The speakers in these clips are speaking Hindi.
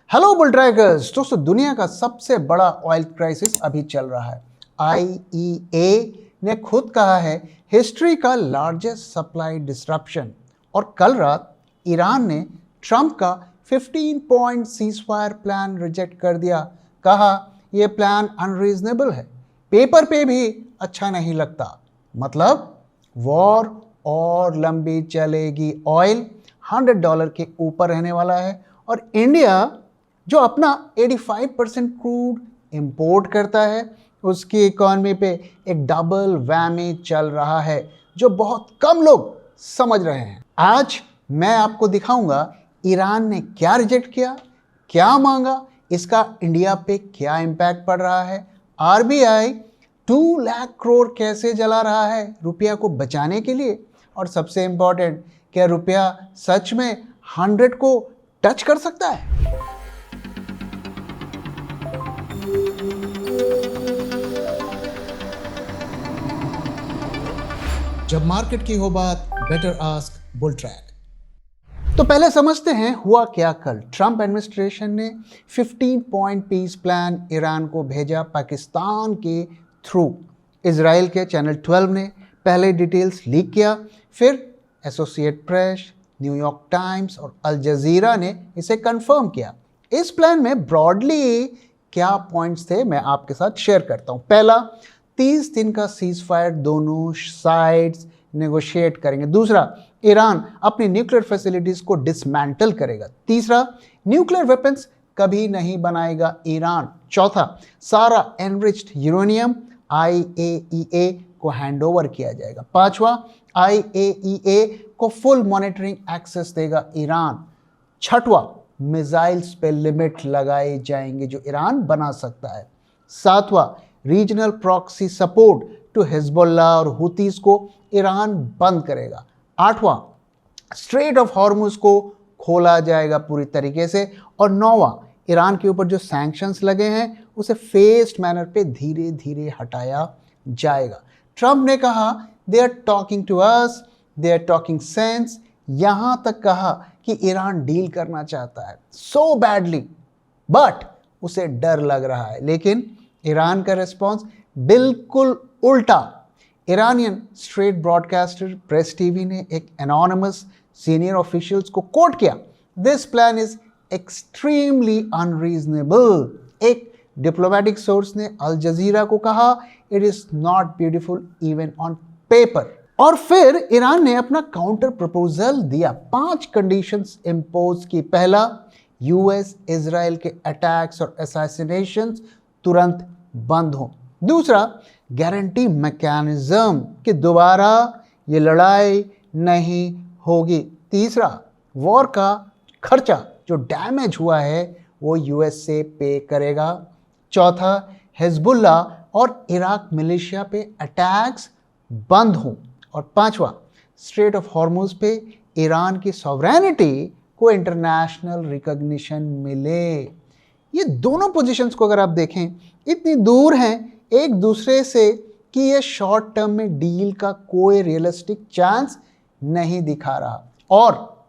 Hello bull trackers. दोस्तों, दुनिया का सबसे बड़ा ऑयल क्राइसिस अभी चल रहा है। आईईए ने खुद कहा है हिस्ट्री का लार्जेस्ट सप्लाई डिसरप्शन। और कल रात ईरान ने ट्रंप का 15 पॉइंट सीजफायर प्लान रिजेक्ट कर दिया। कहा यह प्लान अनरीजनेबल है, पेपर पे भी अच्छा नहीं लगता। मतलब वॉर और लंबी चलेगी, ऑयल $100 के ऊपर रहने वाला है और इंडिया जो अपना 85% क्रूड इंपोर्ट करता है उसकी इकॉनमी पे एक डबल वैमी चल रहा है जो बहुत कम लोग समझ रहे हैं। आज मैं आपको दिखाऊंगा ईरान ने क्या रिजेक्ट किया, क्या मांगा, इसका इंडिया पे क्या इम्पैक्ट पड़ रहा है, आरबीआई 2 लाख करोड़ कैसे जला रहा है रुपया को बचाने के लिए, और सबसे इंपॉर्टेंट, क्या रुपया सच में 100 को टच कर सकता है। जब मार्केट की हो बात, बेटर आस्क बुल ट्रैक। तो पहले समझते हैं हुआ क्या कल। ट्रंप एडमिनिस्ट्रेशन ने 15 पॉइंट पीस प्लान ईरान को भेजा पाकिस्तान के थ्रू। इजराइल के चैनल 12 ने पहले डिटेल्स लीक किया, फिर एसोसिएट प्रेस, न्यूयॉर्क टाइम्स और अल जजीरा ने इसे कंफर्म किया। इस प्लान में ब्रॉडली क्या पॉइंट्स थे मैं आपके साथ शेयर करता हूं। पहला, 30 दिन का सीज फायर दोनों साइड्स नेगोशिएट करेंगे। दूसरा, ईरान अपनी न्यूक्लियर फैसिलिटीज को डिसमेंटल करेगा। तीसरा, न्यूक्लियर वेपन्स कभी नहीं बनाएगा ईरान। चौथा, सारा एनरिच्ड यूरेनियम आईएईए को हैंडओवर किया जाएगा। पांचवा, आईएईए को फुल मॉनिटरिंग एक्सेस देगा ईरान। छठवां, मिसाइल्स पे लिमिट लगाए जाएंगे जो ईरान बना सकता है। सातवां, regional proxy support to Hezbollah और हुतीस को ईरान बंद करेगा। आठवां, स्ट्रेट ऑफ हॉर्मुज को खोला जाएगा पूरी तरीके से। और नौवां, ईरान के ऊपर जो सैंक्शंस लगे हैं उसे फेस्ड मैनर पे धीरे धीरे हटाया जाएगा। ट्रंप ने कहा they are talking to us, they are talking sense. यहां तक कहा कि ईरान डील करना चाहता है सो बैडली, बट उसे डर लग रहा है। लेकिन ईरान का रिस्पॉन्स बिल्कुल उल्टा। Iranian straight broadcaster press TV ने एक एनोनिमस सीनियर ऑफिशियल्स को कोट किया, this plan is extremely unreasonable. एक डिप्लोमेटिक सोर्स ने अल जजीरा को कहा it is not beautiful even on paper. और फिर ईरान ने अपना काउंटर प्रपोजल दिया, 5 कंडीशंस इंपोज की। पहला, यूएस इजराइल के अटैक्स और असैसिनेशंस तुरंत बंद हो। दूसरा, गारंटी मैकेनिज्म कि दोबारा ये लड़ाई नहीं होगी। तीसरा, वॉर का खर्चा जो डैमेज हुआ है वो यूएस से पे करेगा। चौथा, हिजबुल्लाह और इराक मिलिशिया पे अटैक्स बंद हों। और पांचवा, स्ट्रेट ऑफ हॉर्मुज पे ईरान की सॉवरेनिटी को इंटरनेशनल रिकॉग्निशन मिले। ये दोनों पोजीशंस को अगर आप देखें इतनी दूर हैं एक दूसरे से कि ये शॉर्ट टर्म में डील का कोई रियलिस्टिक चांस नहीं दिखा रहा। और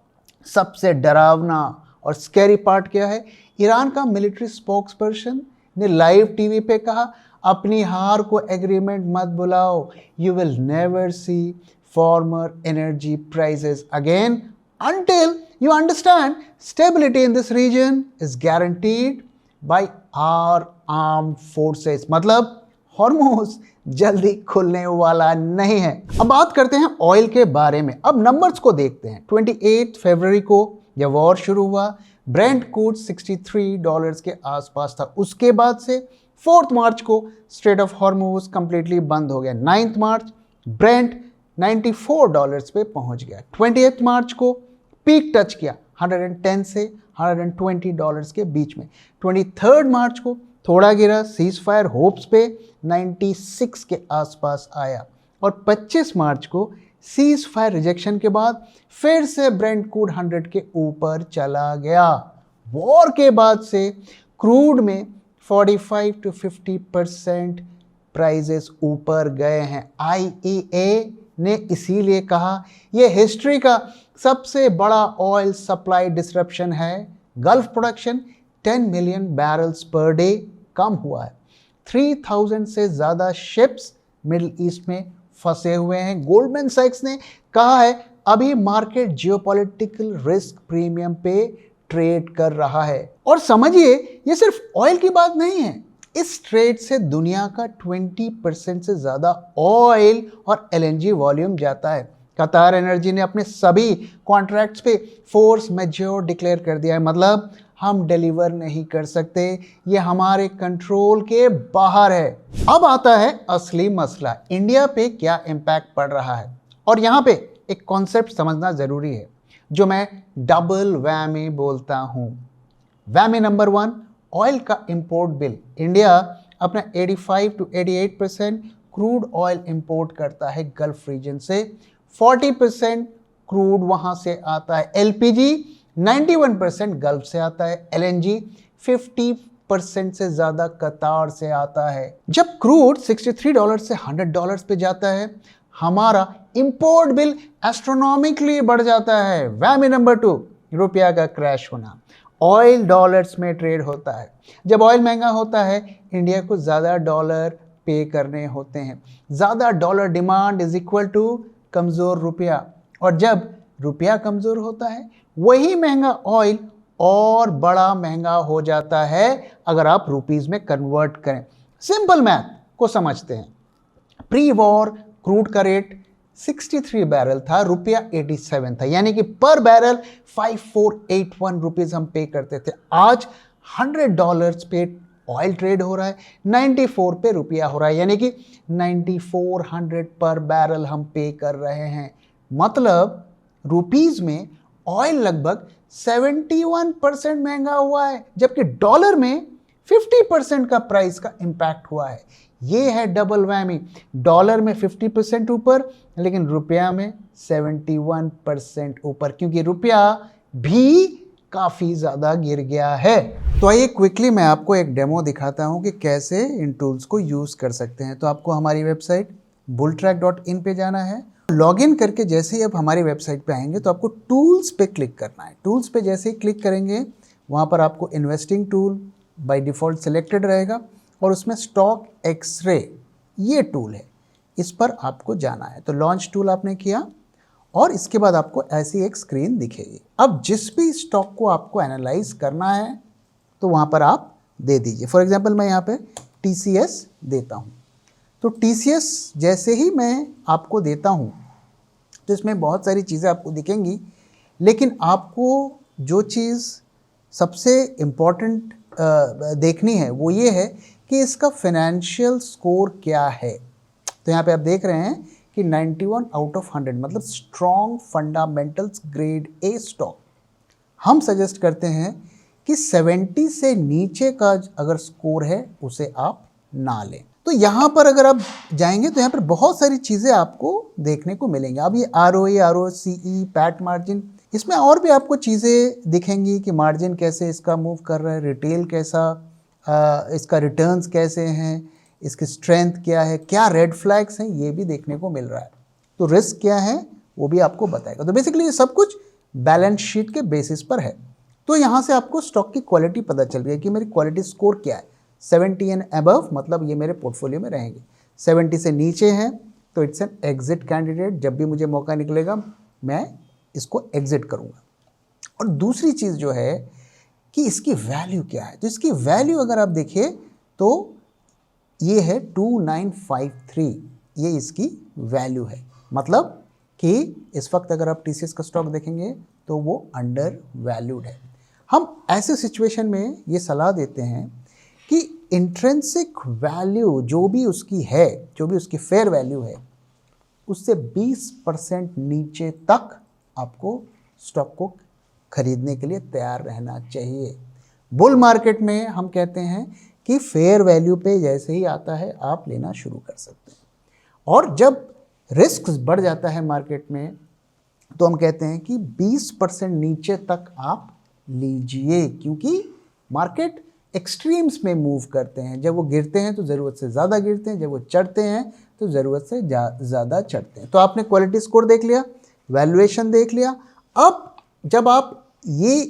सबसे डरावना और स्कैरी पार्ट क्या है, ईरान का मिलिट्री स्पोक्सपर्सन ने लाइव टीवी पे कहा अपनी हार को एग्रीमेंट मत बुलाओ, you will never see farmer energy prices again until you understand stability in this region is guaranteed by our armed forces। मतलब हॉर्मुज जल्दी खुलने वाला नहीं है। अब बात करते हैं ऑयल के बारे में। अब नंबर्स को देखते हैं। 28 फरवरी को जब वॉर शुरू हुआ, ब्रेंट क्रूड $63 के आसपास था। उसके बाद से 4 मार्च को स्ट्रेट ऑफ हॉर्मुज कंप्लीटली बंद हो गया। 9 मार्च ब्रेंट $94 पे पहुंच गया। 28 मार्च को पीक टच किया 110 से $120 के बीच में। 23 मार्च को थोड़ा गिरा, सीज फायर होप्स पे 96 के आसपास आया। और 25 मार्च को सीज फायर रिजेक्शन के बाद फिर से ब्रेंट क्रूड 100 के ऊपर चला गया। वॉर के बाद से क्रूड में 45 to 50% प्राइजेस ऊपर गए हैं। आईईए ने इसीलिए कहा यह हिस्ट्री का सबसे बड़ा ऑयल सप्लाई डिसरप्शन है। Gulf production 10 million barrels per day कम हुआ है। 3000 से ज़्यादा शिप्स मिडिल ईस्ट में फंसे हुए हैं। गोल्डमैन सैक्स ने कहा है अभी मार्केट जियोपॉलिटिकल रिस्क प्रीमियम पे ट्रेड कर रहा है। और समझिए ये सिर्फ ऑयल की बात नहीं है, इस ट्रेड से दुनिया का 20% से ज़्यादा ऑयल और एलएनजी वॉल्यूम जाता है। कतार एनर्जी ने अपने सभी कॉन्ट्रैक्ट्स पे फोर्स मैज्योर डिक्लेयर कर दिया है, मतलब हम डिलीवर नहीं कर सकते, ये हमारे कंट्रोल के बाहर है। अब आता है असली मसला, इंडिया पे क्या इम्पैक्ट पड़ रहा है। और यहाँ पे एक कॉन्सेप्ट समझना ज़रूरी है जो मैं डबल वैमी बोलता हूँ। वैमी नंबर 1, ऑयल का इंपोर्ट बिल। इंडिया अपना 85 to 88% क्रूड ऑयल इंपोर्ट करता है गल्फ रीजन से, 40% क्रूड वहाँ से आता है। एलपीजी 91% गल्फ से आता है। एलएनजी 50% से ज़्यादा कतार से आता है। जब क्रूड $63 से $100 पे जाता है, हमारा इंपोर्ट बिल एस्ट्रोनॉमिकली बढ़ जाता है। वैमी नंबर 2, रुपया का क्रैश होना। ऑयल डॉलर्स में ट्रेड होता है। जब ऑयल महंगा होता है, इंडिया को ज़्यादा डॉलर पे करने होते हैं। ज़्यादा dollar demand is equal to कमज़ोर रुपया, और जब रुपया कमज़ोर होता है, वही महंगा ऑयल और बड़ा महंगा हो जाता है अगर आप रुपीस में कन्वर्ट करें। सिंपल मैथ को समझते हैं। प्री वॉर क्रूड का रेट 63 बैरल था, रुपया 87 था, यानी कि पर बैरल 5481 रुपीज हम पे करते थे। आज $100 पे ऑयल ट्रेड हो रहा है, 94 पे रुपया हो रहा है, यानी कि 9400 पर बैरल हम पे कर रहे हैं। मतलब रुपीस में ऑयल लगभग 71% महंगा हुआ है, जबकि डॉलर में 50% का प्राइस का इंपैक्ट हुआ है। ये है डबल वैमी। डॉलर में 50% ऊपर, लेकिन रुपया में 71% ऊपर, क्योंकि रुपया भी काफ़ी ज़्यादा गिर गया है। तो आइए क्विकली मैं आपको एक डेमो दिखाता हूँ कि कैसे इन टूल्स को यूज़ कर सकते हैं। तो आपको हमारी वेबसाइट bulltrack.in पे जाना है। लॉगिन करके जैसे ही आप हमारी वेबसाइट पे आएंगे तो आपको टूल्स पे क्लिक करना है। टूल्स पे जैसे ही क्लिक करेंगे, वहाँ पर आपको investing tool by default selected रहेगा, और उसमें स्टॉक एक्सरे ये टूल है, इस पर आपको जाना है। तो लॉन्च टूल आपने किया और इसके बाद आपको ऐसी एक स्क्रीन दिखेगी। अब जिस भी स्टॉक को आपको एनालाइज करना है तो वहाँ पर आप दे दीजिए। फॉर एग्जांपल मैं यहाँ पे TCS देता हूँ। तो TCS जैसे ही मैं आपको देता हूँ तो इसमें बहुत सारी चीज़ें आपको दिखेंगी, लेकिन आपको जो चीज़ सबसे इम्पॉर्टेंट देखनी है वो ये है कि इसका फाइनेंशियल स्कोर क्या है। तो यहाँ पे आप देख रहे हैं कि 91 आउट ऑफ 100, मतलब strong fundamentals grade A stock. हम सजेस्ट करते हैं कि 70 से नीचे का अगर स्कोर है उसे आप ना लें। तो यहाँ पर अगर आप जाएंगे तो यहाँ पर बहुत सारी चीज़ें आपको देखने को मिलेंगी। अब ये ROE, ROCE, पैट मार्जिन, इसमें और भी आपको चीज़ें दिखेंगी कि मार्जिन कैसे इसका मूव कर रहा है, रिटेल कैसा, इसका रिटर्न्स कैसे हैं, इसकी स्ट्रेंथ क्या है, क्या रेड फ्लैग्स हैं, ये भी देखने को मिल रहा है। तो रिस्क क्या है वो भी आपको बताएगा। तो बेसिकली ये सब कुछ बैलेंस शीट के बेसिस पर है। तो यहाँ से आपको स्टॉक की क्वालिटी पता चल रही है कि मेरी क्वालिटी स्कोर क्या है। 70 एंड अबव मतलब ये मेरे पोर्टफोलियो में रहेंगे। 70 से नीचे हैं तो इट्स एन एग्जिट कैंडिडेट, जब भी मुझे मौका निकलेगा मैं इसको एग्जिट करूँगा। और दूसरी चीज़ जो है कि इसकी वैल्यू क्या है। तो इसकी वैल्यू अगर आप देखिए तो ये है 2953, ये इसकी वैल्यू है। मतलब कि इस वक्त अगर आप TCS का स्टॉक देखेंगे तो वो अंडर वैल्यूड है। हम ऐसे सिचुएशन में ये सलाह देते हैं कि इंट्रिंसिक वैल्यू जो भी उसकी है, जो भी उसकी फेयर वैल्यू है, उससे 20% नीचे तक आपको स्टॉक को खरीदने के लिए तैयार रहना चाहिए। बुल मार्केट में हम कहते हैं कि फेयर वैल्यू पे जैसे ही आता है आप लेना शुरू कर सकते हैं। और जब रिस्क बढ़ जाता है मार्केट में तो हम कहते हैं कि 20% नीचे तक आप लीजिए, क्योंकि मार्केट एक्सट्रीम्स में मूव करते हैं। जब वो गिरते हैं तो ज़रूरत से ज़्यादा गिरते हैं, जब वो चढ़ते हैं तो ज़रूरत से ज़्यादा चढ़ते हैं। तो आपने क्वालिटी स्कोर देख लिया, वैल्यूएशन देख लिया। अब जब आप ये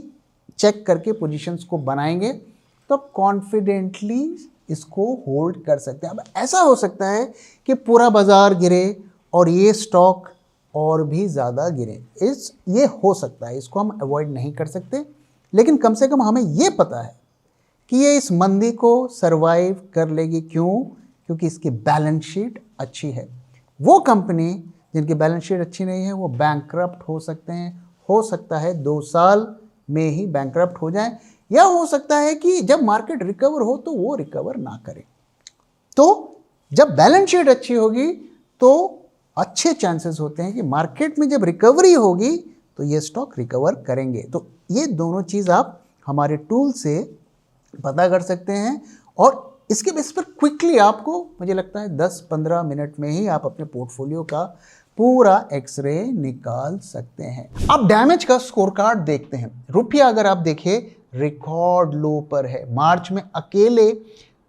चेक करके पोजीशंस को बनाएंगे तो आप कॉन्फिडेंटली इसको होल्ड कर सकते हैं। अब ऐसा हो सकता है कि पूरा बाजार गिरे और ये स्टॉक और भी ज़्यादा गिरे, ये हो सकता है, इसको हम अवॉइड नहीं कर सकते, लेकिन कम से कम हमें ये पता है कि ये इस मंदी को सरवाइव कर लेगी। क्यों? क्योंकि इसकी बैलेंस शीट अच्छी है। वो कंपनी जिनकी बैलेंस शीट अच्छी नहीं है वो बैंकरप्ट हो सकते हैं, हो सकता है 2 साल में ही बैंकरप्ट हो जाए, या हो सकता है कि जब मार्केट रिकवर हो तो वो रिकवर ना करे। तो जब बैलेंस शीट अच्छी होगी तो अच्छे चांसेस होते हैं कि मार्केट में जब रिकवरी होगी तो ये स्टॉक रिकवर करेंगे। तो ये दोनों चीज़ आप हमारे टूल से पता कर सकते हैं और इसके बेस पर क्विकली आपको, मुझे लगता है 10-15 मिनट में ही आप अपने पोर्टफोलियो का पूरा एक्सरे निकाल सकते हैं। अब डैमेज का स्कोर कार्ड देखते हैं। रुपया अगर आप देखिए रिकॉर्ड लो पर है। मार्च में अकेले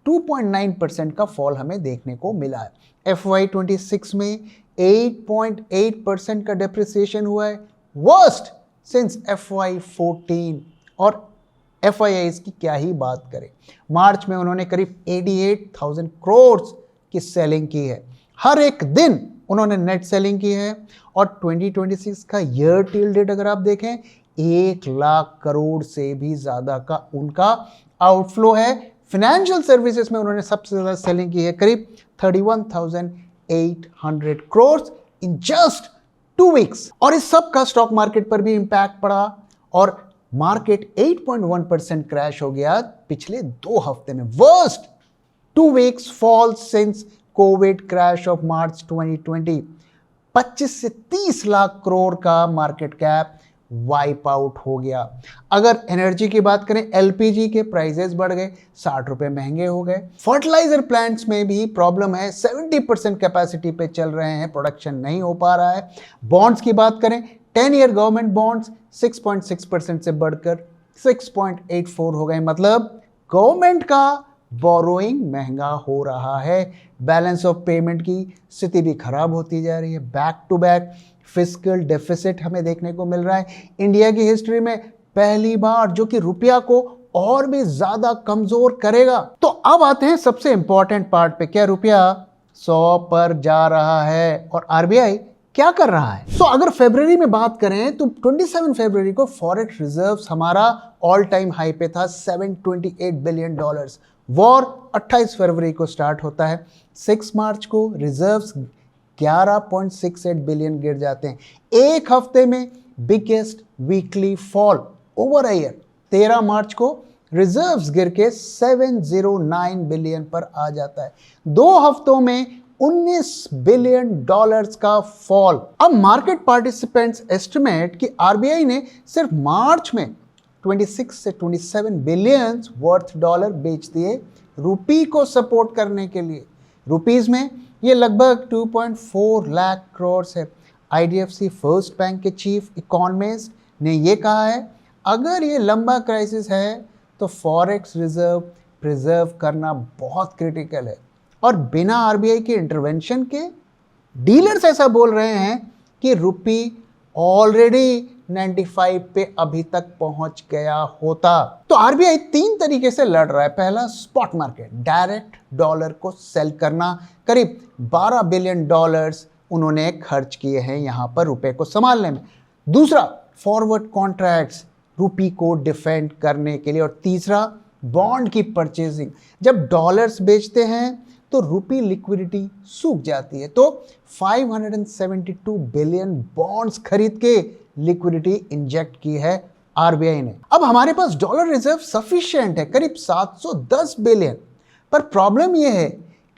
2.9% का फॉल हमें देखने को मिला है। FY26 में 8.8% का डेप्रिसिएशन हुआ है, वर्स्ट सिंस FY14। और FIIs की क्या ही बात करें, मार्च में उन्होंने करीब 88,000 करोड़ की सेलिंग की है। हर एक दिन उन्होंने नेट सेलिंग की है और 2026 का ईयर टिल डेट अगर आप देखें 1 लाख करोड़ से भी ज़्यादा का उनका आउटफ्लो है। फाइनेंशियल सर्विसेज में उन्होंने सबसे ज़्यादा सेलिंग की है, करीब 31,800 करोड़ इन जस्ट 2 वीक्स। और इस सब का स्टॉक मार्केट पर भी इंपैक्ट पड़ा और मार्केट 8.1% क्रैश हो गया पिछले 2 हफ्ते में, worst 2 weeks fall since Covid crash of March 2020। 25 से 30 लाख करोड़ का मार्केट कैप वाइप आउट हो गया। अगर एनर्जी की बात करें, LPG के प्राइसेस बढ़ गए, 60 रुपए महंगे हो गए। फर्टिलाइजर प्लांट्स में भी प्रॉब्लम है, 70% कैपेसिटी पे चल रहे हैं, प्रोडक्शन नहीं हो पा रहा है। बॉन्ड्स की बात करें, 10 ईयर गवर्नमेंट बॉन्ड्स 6.6% से बढ़कर 6.84 हो गए, मतलब गवर्नमेंट का बोरोइंग महंगा हो रहा है। बैलेंस ऑफ पेमेंट की स्थिति भी खराब होती जा रही है। Back to back fiscal deficit हमें देखने को मिल रहा है। इंडिया की हिस्ट्री में पहली बार, जो कि रुपया को और भी ज्यादा कमजोर करेगा। तो अब आते हैं सबसे इंपॉर्टेंट पार्ट पे, क्या रुपया 100 पर जा रहा है और RBI क्या कर रहा है? तो अगर फरवरी में बात करें तो 27 फरवरी को फॉरेक्स रिजर्व्स हमारा ऑल टाइम हाई पे था, $728 बिलियन। वॉर 28 फरवरी को स्टार्ट होता है। 6 मार्च को रिजर्व्स 11.68 बिलियन गिर जाते हैं। एक हफ्ते में biggest weekly fall over a year. 13 मार्च को रिजर्व्स गिर के 709 बिलियन पर आ जाता है। 2 हफ्तों में $19 बिलियन का फॉल। अब मार्केट पार्टिसिपेंट्स एस्टिमेट कि RBI ने सिर्फ मार्च में 26 से 27 बिलियन वर्थ डॉलर बेच दिए रुपी को सपोर्ट करने के लिए। रुपीज में ये लगभग 2.4 लाख करोड़ है। IDFC फर्स्ट बैंक के चीफ इकोनॉमिस्ट ने ये कहा है, अगर ये लंबा क्राइसिस है तो फॉरेक्स रिजर्व प्रिजर्व करना बहुत क्रिटिकल है। और बिना RBI के इंटरवेंशन के डीलर्स ऐसा बोल रहे हैं कि रुपी ऑलरेडी 95 पे अभी तक पहुंच गया होता। तो RBI 3 तरीके से लड़ रहा है। पहला, स्पॉट मार्केट, डायरेक्ट डॉलर को सेल करना, करीब $12 बिलियन उन्होंने खर्च किए हैं यहां पर रुपए को संभालने में। दूसरा, फॉरवर्ड कॉन्ट्रैक्ट्स रुपी को डिफेंड करने के लिए। और तीसरा, बॉन्ड की परचेजिंग। जब डॉलर्स बेचते हैं तो रुपी लिक्विडिटी सूख जाती है, तो 572 बिलियन बॉन्ड्स खरीद के लिक्विडिटी इंजेक्ट की है RBI ने। अब हमारे पास डॉलर रिजर्व सफिशिएंट है, करीब 710 बिलियन। पर प्रॉब्लम यह है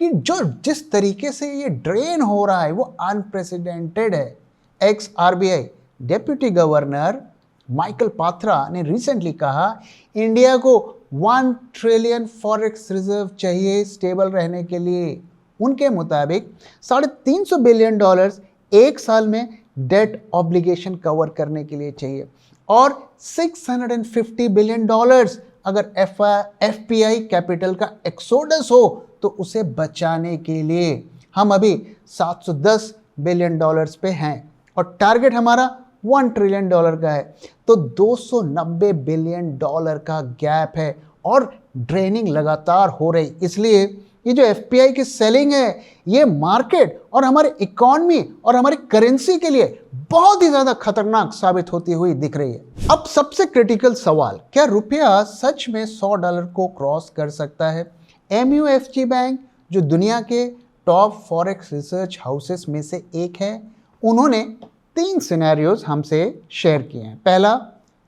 कि जिस तरीके से ये ड्रेन हो रहा है वो अनप्रेसिडेंटेड है। X RBI deputy governor Michael Patra ने रिसेंटली कहा, इंडिया को 1 ट्रिलियन फॉरेक्स रिजर्व चाहिए स्टेबल रहने के लिए। उनके मुताबिक $350 बिलियन एक साल में डेट ऑब्लिगेशन कवर करने के लिए चाहिए और $650 बिलियन अगर FPI कैपिटल का एक्सोडस हो तो उसे बचाने के लिए। हम अभी $710 बिलियन पे हैं और टारगेट हमारा $1 ट्रिलियन का है, तो $290 बिलियन का गैप है और ड्रेनिंग लगातार हो रही। इसलिए ये जो एफपीआई की सेलिंग है, ये मार्केट और हमारे इकोनॉमी और हमारी करेंसी के लिए बहुत ही ज्यादा खतरनाक साबित होती हुई दिख रही है। अब सबसे क्रिटिकल सवाल, क्या रुपया सच में $100 को क्रॉस कर सकता है? MUFG बैंक, जो दुनिया के टॉप फॉरेक्स रिसर्च हाउसेस में से एक है, उन्होंने 3 सिनेरियोज हमसे शेयर किए हैं। पहला,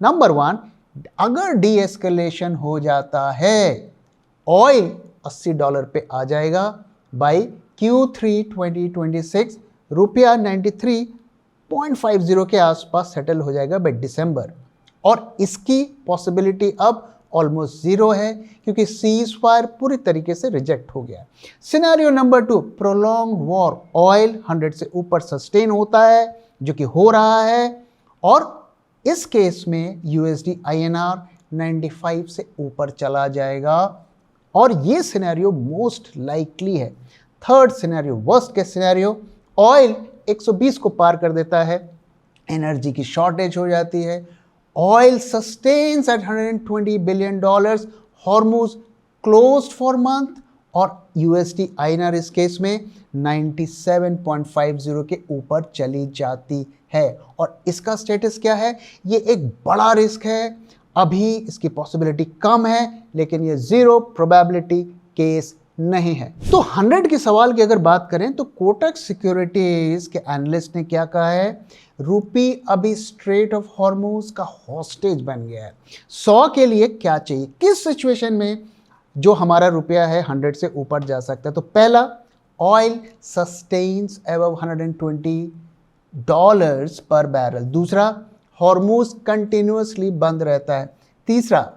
नंबर 1, अगर डी एस्केलेशन हो जाता है, ऑयल $80 पे आ जाएगा बाई Q3 2026, रुपया 93.50 के आसपास सेटल हो जाएगा बाई दिसंबर, और इसकी पॉसिबिलिटी अब ऑलमोस्ट जीरो है क्योंकि सीज फायर पूरी तरीके से रिजेक्ट हो गया। Scenario number 2, prolong war, oil 100 से ऊपर सस्टेन होता है, जो कि हो रहा है, और इस केस में USD INR 95 से ऊपर चला जाएगा, और ये सिनेरियो मोस्ट लाइकली है। Third scenario, worst case scenario, oil 120 को पार कर देता है, एनर्जी की शॉर्टेज हो जाती है, oil sustains at $120 billion, Hormuz closed for month, और USD INR इस केस में 97.50 के ऊपर चली जाती है। और इसका स्टेटस क्या है? ये एक बड़ा रिस्क है, अभी इसकी पॉसिबिलिटी कम है, लेकिन ये जीरो प्रोबेबिलिटी केस नहीं है। तो 100 के सवाल की अगर बात करें तो कोटक सिक्योरिटीज के एनालिस्ट ने क्या कहा है? रूपी अभी स्ट्रेट ऑफ हॉर्मुज का हॉस्टेज बन गया है। 100 के लिए क्या चाहिए, किस सिचुएशन में जो हमारा रुपया है 100 से ऊपर जा सकता है? तो पहला, ऑयल सस्टेन्स अबव $120 पर बैरल। दूसरा, हॉर्मुज कंटिन्यूअसली बंद रहता है। तीसरा,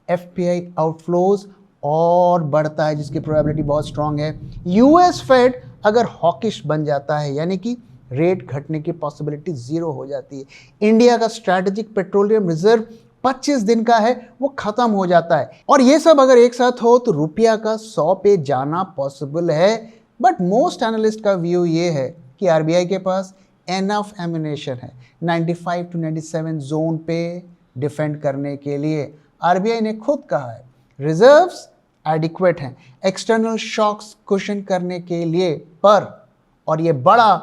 एफपीआई आउटफ्लोज और बढ़ता है, जिसकी प्रोबेबिलिटी बहुत स्ट्रांग है। यूएस फेड अगर हॉकिश बन जाता है, यानी कि रेट घटने की पॉसिबिलिटी जीरो हो जाती है। इंडिया का स्ट्रैटेजिक पेट्रोलियम रिजर्व 25 दिन का है, वो खत्म हो जाता है, और ये सब अगर एक साथ हो तो रुपया का 100 पे जाना पॉसिबल है। बट मोस्ट एनालिस्ट का व्यू ये है कि आरबीआई के पास एनफ एम्युनिशन है 95 to 97 जोन पे डिफेंड करने के लिए। आरबीआई ने खुद कहा है रिजर्व्स एडिक्वेट हैं एक्सटर्नल शॉक्स कुशन करने के लिए, पर, और ये बड़ा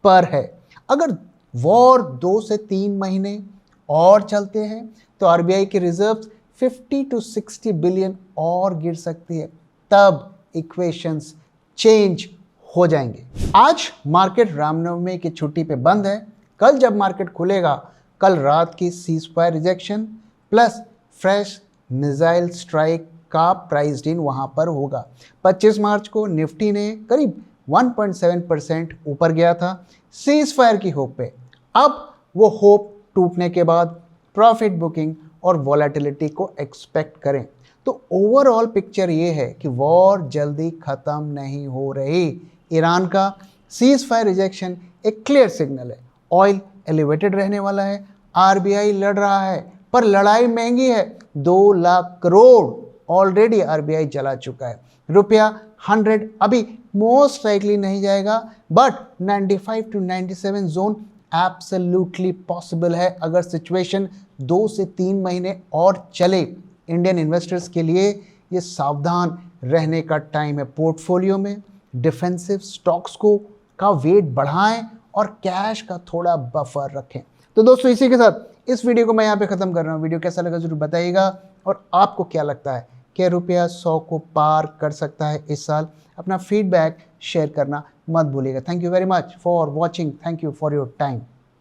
पर है, अगर वॉर 2 से 3 महीने और चलते हैं तो आरबीआई के रिजर्व्स 50 to 60 बिलियन और गिर सकती है, तब इक्वेशंस चेंज हो जाएंगे। आज मार्केट रामनवमी की छुट्टी पे बंद है। कल जब मार्केट खुलेगा, कल रात की cease fire rejection plus fresh missile strike का प्राइस इन वहां पर होगा। 25 मार्च को निफ्टी ने करीब 1.7% ऊपर गया था सीज फायर की होप पे। अब वो होप टूटने के बाद प्रॉफिट बुकिंग और वॉलेटिलिटी को एक्सपेक्ट करें। तो ओवरऑल पिक्चर ये है कि वॉर जल्दी खत्म नहीं हो रही। ईरान का सीज फायर रिजेक्शन एक क्लियर सिग्नल है। ऑयल एलिवेटेड रहने वाला है, आरबीआई लड़ रहा है, पर लड़ाई महंगी है। 2 लाख करोड़ ऑलरेडी आरबीआई जला चुका है। रुपया 100 अभी मोस्ट लाइकली नहीं जाएगा, but 95 to 97 zone absolutely possible है अगर सिचुएशन 2 से 3 महीने और चले। इंडियन इन्वेस्टर्स के लिए ये सावधान रहने का टाइम है। पोर्टफोलियो में डिफेंसिव स्टॉक्स को का वेट बढ़ाएं और कैश का थोड़ा बफर रखें। तो दोस्तों, इसी के साथ इस वीडियो को मैं यहाँ पे ख़त्म कर रहा हूँ। वीडियो कैसा लगा जरूर बताइएगा, और आपको क्या लगता है कि रुपया 100 को पार कर सकता है इस साल? अपना फीडबैक शेयर करना मत भूलिएगा। Thank you very much for watching. Thank you for your time.